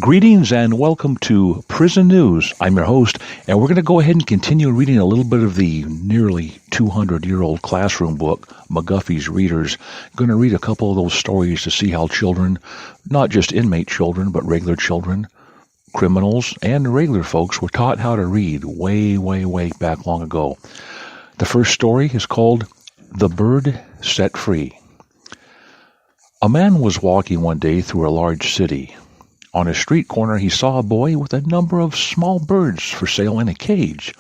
Greetings and welcome to Prison News. I'm your host, and we're going to go ahead and continue reading a little bit of the nearly 200-year-old classroom book, McGuffy's Readers. Going to read a couple of those stories to see how children, not just inmate children, but regular children, criminals, and regular folks were taught how to read way back long ago. The first story is called The Bird Set Free. A man was walking one day through a large city. On a street corner, he saw a boy with a number of small birds for sale in a cage.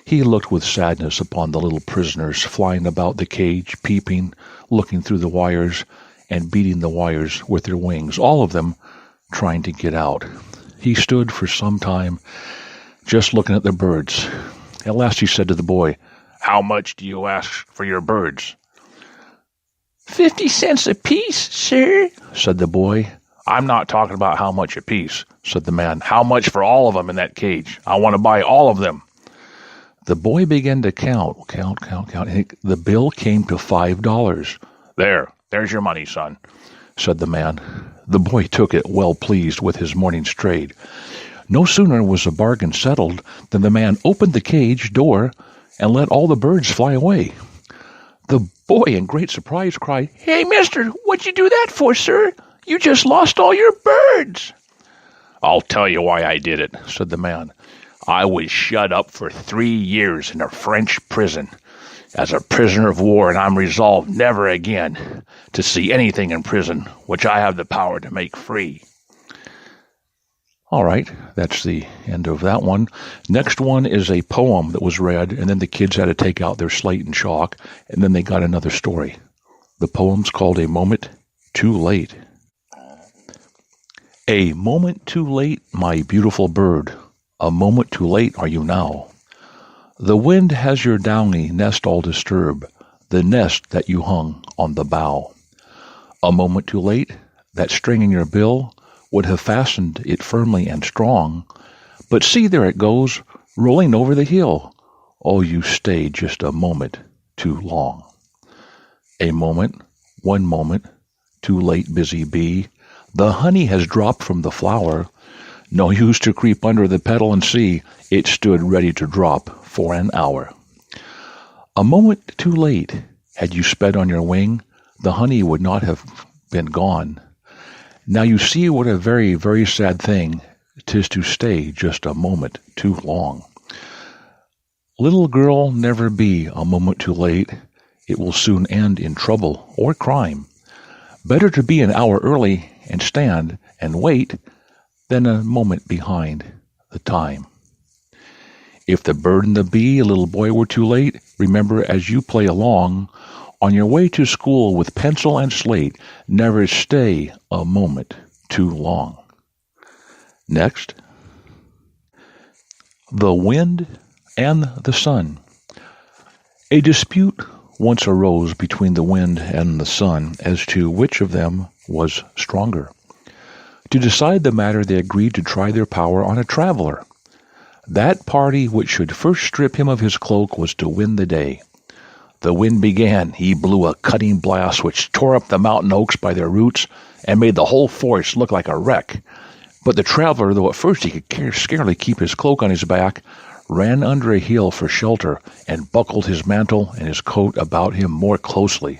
He looked with sadness upon the little prisoners flying about the cage, peeping, looking through the wires, and beating the wires with their wings, all of them trying to get out. He stood for some time just looking at the birds. At last he said to the boy, "How much do you ask for your birds?" 50 cents apiece, sir," said the boy. "I'm not talking about how much a piece," said the man. "How much for all of them in that cage? I want to buy all of them." The boy began to count. And the bill came to $5. There's your money, son," said the man. The boy took it, well pleased with his morning's trade. No sooner was the bargain settled than the man opened the cage door and let all the birds fly away. The boy, in great surprise, cried, "Hey, mister, what'd you do that for, sir? You just lost all your birds." "I'll tell you why I did it," said the man. "I was shut up for 3 years in a French prison as a prisoner of war, and I'm resolved never again to see anything in prison which I have the power to make free." All right, that's the end of that one. Next one is a poem that was read, and then the kids had to take out their slate and chalk, and then they got another story. The poem's called A Moment Too Late. A moment too late, my beautiful bird, a moment too late are you now. The wind has your downy nest all disturbed, the nest that you hung on the bough. A moment too late, that string in your bill would have fastened it firmly and strong, but see there it goes, rolling over the hill. Oh, you stayed just a moment too long. A moment, one moment, too late, busy bee. The honey has dropped from the flower. No use to creep under the petal and see. It stood ready to drop for an hour. A moment too late. Had you sped on your wing, the honey would not have been gone. Now you see what a very sad thing 'tis to stay just a moment too long. Little girl, never be a moment too late. It will soon end in trouble or crime. Better to be an hour early and stand and wait than a moment behind the time. If the bird and the bee, little boy, were too late, remember as you play along, on your way to school with pencil and slate, never stay a moment too long. Next, The Wind and the Sun. A dispute once arose between the wind and the sun as to which of them was stronger. To decide the matter, they agreed to try their power on a traveler. That party which should first strip him of his cloak was to win the day. The wind began. He blew a cutting blast which tore up the mountain oaks by their roots and made the whole forest look like a wreck. But the traveler, though at first he could scarcely keep his cloak on his back, ran under a hill for shelter and buckled his mantle and his coat about him more closely.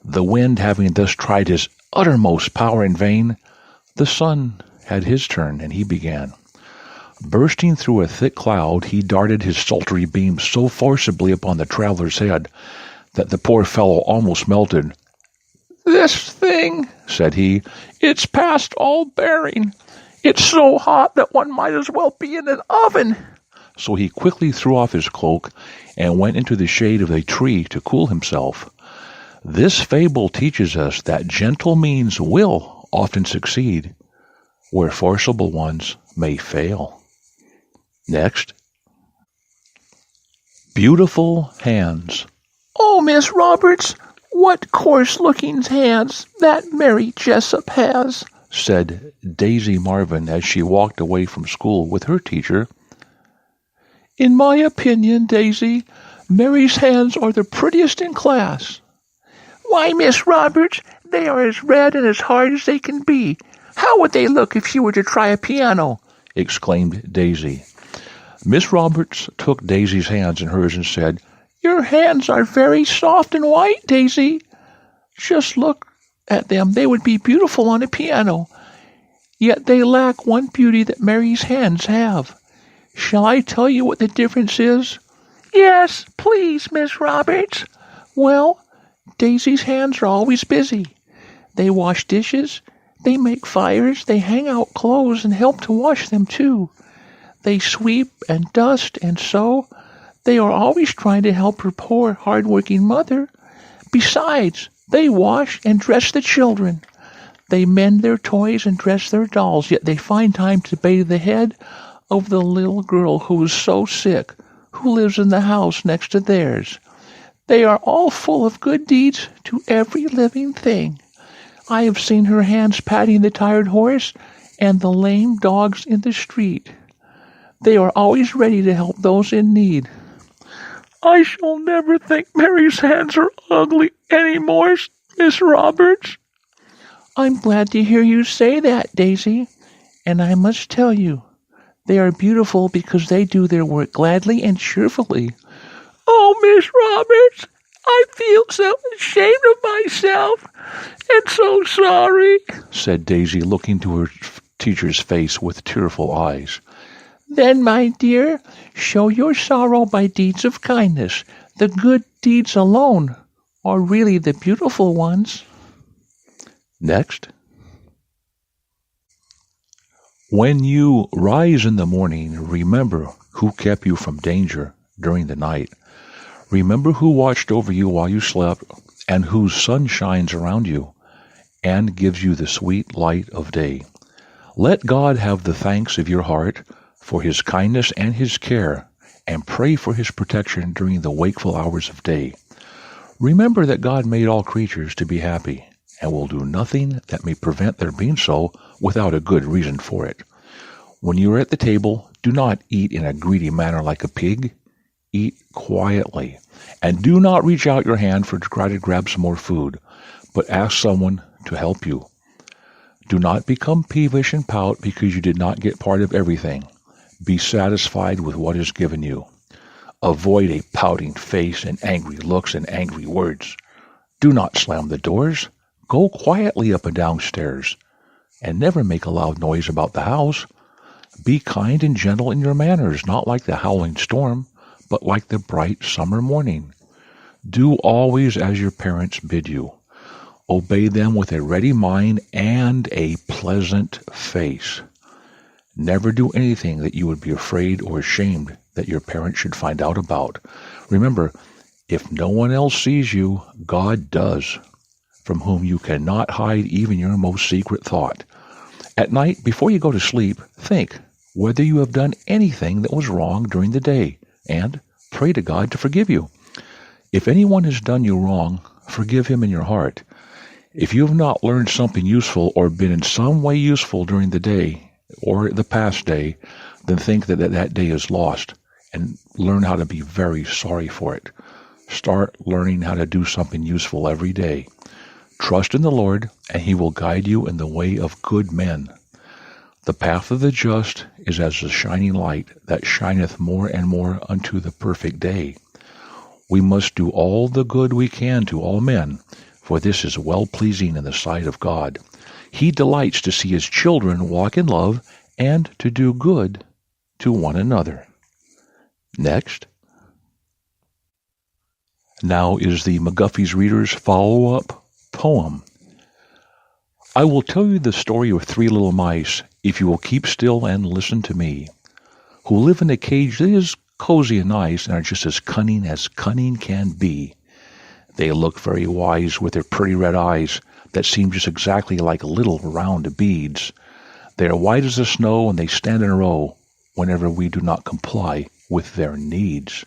The wind having thus tried his uttermost power in vain, the sun had his turn, and he began. Bursting through a thick cloud, he darted his sultry beams so forcibly upon the traveler's head that the poor fellow almost melted. "This thing," said he, "it's past all bearing. It's so hot that one might as well be in an oven." So he quickly threw off his cloak and went into the shade of a tree to cool himself. This fable teaches us that gentle means will often succeed, where forcible ones may fail. Next, Beautiful Hands. "Oh, Miss Roberts, what coarse-looking hands that Mary Jessup has," said Daisy Marvin as she walked away from school with her teacher. "In my opinion, Daisy, Mary's hands are the prettiest in class." "Why, Miss Roberts, they are as red and as hard as they can be. How would they look if you were to try a piano?" exclaimed Daisy. Miss Roberts took Daisy's hands in hers and said, "Your hands are very soft and white, Daisy. Just look at them. They would be beautiful on a piano. Yet they lack one beauty that Mary's hands have. Shall I tell you what the difference is?" "Yes, please, Miss Roberts." "Well, Daisy's hands are always busy. They wash dishes, they make fires, they hang out clothes and help to wash them too. They sweep and dust and sew. They are always trying to help her poor, hard-working mother. Besides, they wash and dress the children. They mend their toys and dress their dolls, yet they find time to bathe the head of the little girl who is so sick, who lives in the house next to theirs. They are all full of good deeds to every living thing. I have seen her hands patting the tired horse and the lame dogs in the street. They are always ready to help those in need." "I shall never think Mary's hands are ugly any more, Miss Roberts." "I'm glad to hear you say that, Daisy, and I must tell you, they are beautiful because they do their work gladly and cheerfully." "Oh, Miss Roberts, I feel so ashamed of myself and so sorry," said Daisy, looking to her teacher's face with tearful eyes. "Then, my dear, show your sorrow by deeds of kindness. The good deeds alone are really the beautiful ones." Next. When you rise in the morning, remember who kept you from danger during the night. Remember who watched over you while you slept, and whose sun shines around you and gives you the sweet light of day. Let God have the thanks of your heart for his kindness and his care, and pray for his protection during the wakeful hours of day. Remember that God made all creatures to be happy, and will do nothing that may prevent their being so without a good reason for it. When you are at the table, do not eat in a greedy manner like a pig. Eat quietly, and do not reach out your hand to try to grab some more food, but ask someone to help you. Do not become peevish and pout because you did not get part of everything. Be satisfied with what is given you. Avoid a pouting face and angry looks and angry words. Do not slam the doors. Go quietly up and down stairs, and never make a loud noise about the house. Be kind and gentle in your manners, not like the howling storm, but like the bright summer morning. Do always as your parents bid you. Obey them with a ready mind and a pleasant face. Never do anything that you would be afraid or ashamed that your parents should find out about. Remember, if no one else sees you, God does, from whom you cannot hide even your most secret thought. At night, before you go to sleep, think whether you have done anything that was wrong during the day, and pray to God to forgive you. If anyone has done you wrong, forgive him in your heart. If you have not learned something useful or been in some way useful during the day or the past day, then think that day is lost and learn how to be very sorry for it. Start learning how to do something useful every day. Trust in the Lord, and he will guide you in the way of good men. The path of the just is as a shining light that shineth more and more unto the perfect day. We must do all the good we can to all men, for this is well-pleasing in the sight of God. He delights to see his children walk in love and to do good to one another. Next. Now is the McGuffy's Reader's follow-up poem. I will tell you the story of three little mice if you will keep still and listen to me, who live in a cage that is cozy and nice and are just as cunning can be. They look very wise with their pretty red eyes that seem just exactly like little round beads. They are white as the snow, and they stand in a row whenever we do not comply with their needs.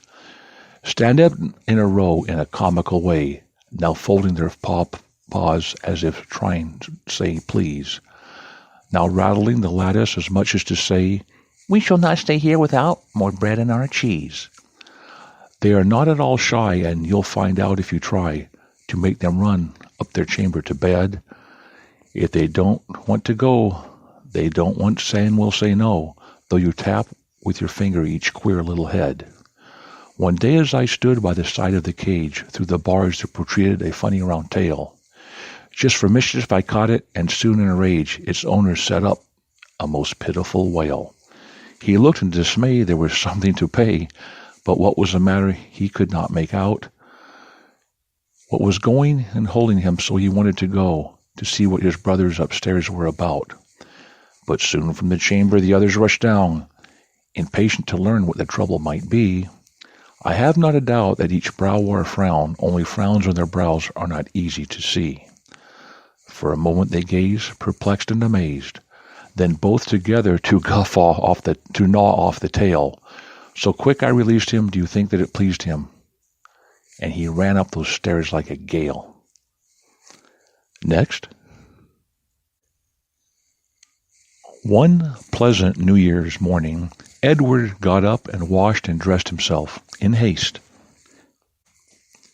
Stand up in a row in a comical way, now folding their paws as if trying to say please, now rattling the lattice as much as to say, "We shall not stay here without more bread and our cheese." They are not at all shy, and you'll find out if you try to make them run up their chamber to bed. If they don't want to go, they don't want saying will say no, though you tap with your finger each queer little head. One day as I stood by the side of the cage, through the bars that protruded a funny round tail, just for mischief I caught it, and soon in a rage its owner set up a most pitiful wail. He looked in dismay, there was something to pay, but what was the matter he could not make out. What was going and holding him so he wanted to go, to see what his brothers upstairs were about. But soon from the chamber the others rushed down, impatient to learn what the trouble might be. I have not a doubt that each brow wore a frown, only frowns on their brows are not easy to see. For a moment they gazed, perplexed and amazed, then both together to gnaw off the tail. So quick I released him, do you think that it pleased him? And he ran up those stairs like a gale. Next. One pleasant New Year's morning, Edward got up and washed and dressed himself in haste.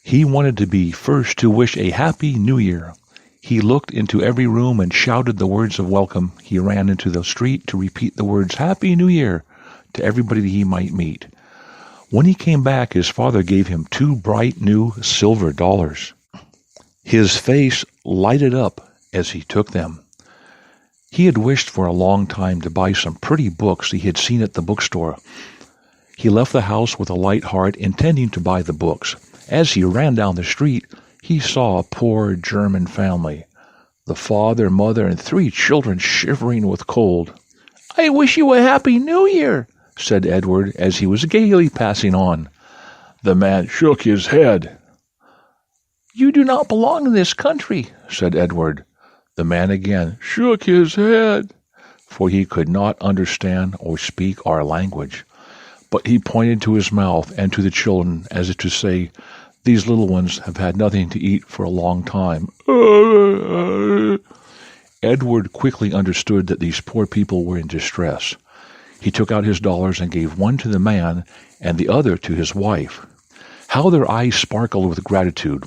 He wanted to be first to wish a happy New Year. He looked into every room and shouted the words of welcome. He ran into the street to repeat the words Happy New Year to everybody that he might meet. When he came back, his father gave him 2 bright new silver dollars. His face lighted up as he took them. He had wished for a long time to buy some pretty books he had seen at the bookstore. He left the house with a light heart, intending to buy the books. As he ran down the street, he saw a poor German family, the father, mother, and 3 children shivering with cold. I wish you a Happy New Year, said Edward as he was gaily passing on. The man shook his head. You do not belong in this country, said Edward. The man again shook his head, for he could not understand or speak our language. But he pointed to his mouth and to the children as if to say, These little ones have had nothing to eat for a long time. Edward quickly understood that these poor people were in distress. He took out his dollars and gave one to the man and the other to his wife. How their eyes sparkled with gratitude.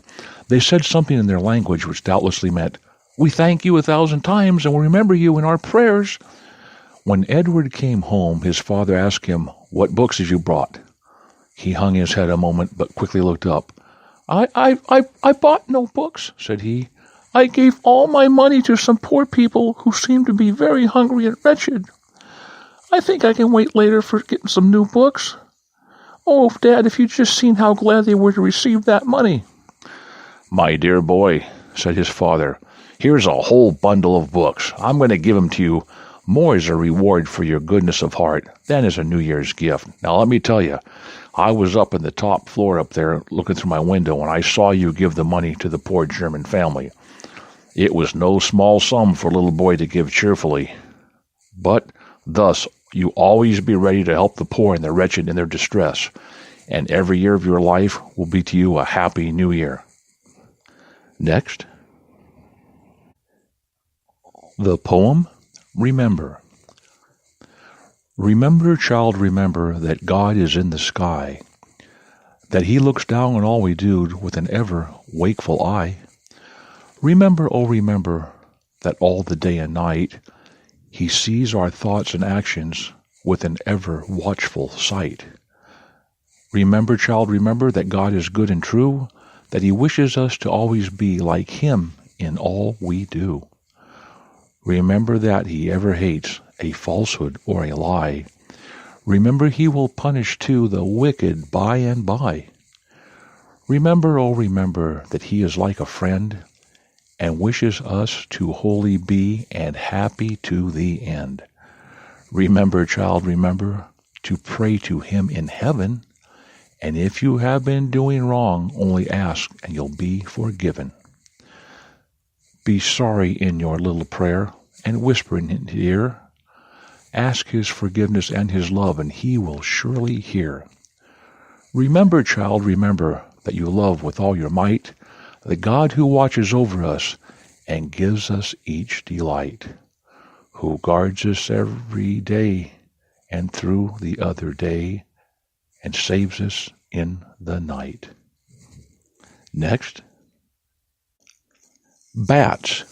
They said something in their language which doubtlessly meant, We thank you 1,000 times and will remember you in our prayers. When Edward came home, his father asked him, What books have you brought? He hung his head a moment, but quickly looked up. I bought no books, said he. I gave all my money to some poor people who seem to be very hungry and wretched. I think I can wait later for getting some new books. Oh, Dad, if you'd just seen how glad they were to receive that money. My dear boy, said his father, here's a whole bundle of books. I'm going to give them to you more as a reward for your goodness of heart than as a New Year's gift. Now, let me tell you, I was up in the top floor up there looking through my window when I saw you give the money to the poor German family. It was no small sum for a little boy to give cheerfully. But thus you always be ready to help the poor and the wretched in their distress, and every year of your life will be to you a happy New Year. Next. The poem, Remember. Remember, child, remember that God is in the sky, that he looks down on all we do with an ever wakeful eye. Remember, oh remember, that all the day and night he sees our thoughts and actions with an ever watchful sight. Remember, child, remember that God is good and true, that he wishes us to always be like him in all we do. Remember that he ever hates a falsehood or a lie. Remember he will punish too the wicked by and by. Remember, oh remember, that he is like a friend, and wishes us to wholly be and happy to the end. Remember, child, remember, to pray to him in heaven, and if you have been doing wrong, only ask and you'll be forgiven. Be sorry in your little prayer, and whisper in his ear. Ask his forgiveness and his love, and he will surely hear. Remember, child, remember that you love with all your might the God who watches over us and gives us each delight, who guards us every day and through the other day, and saves us in the night. Next. Bats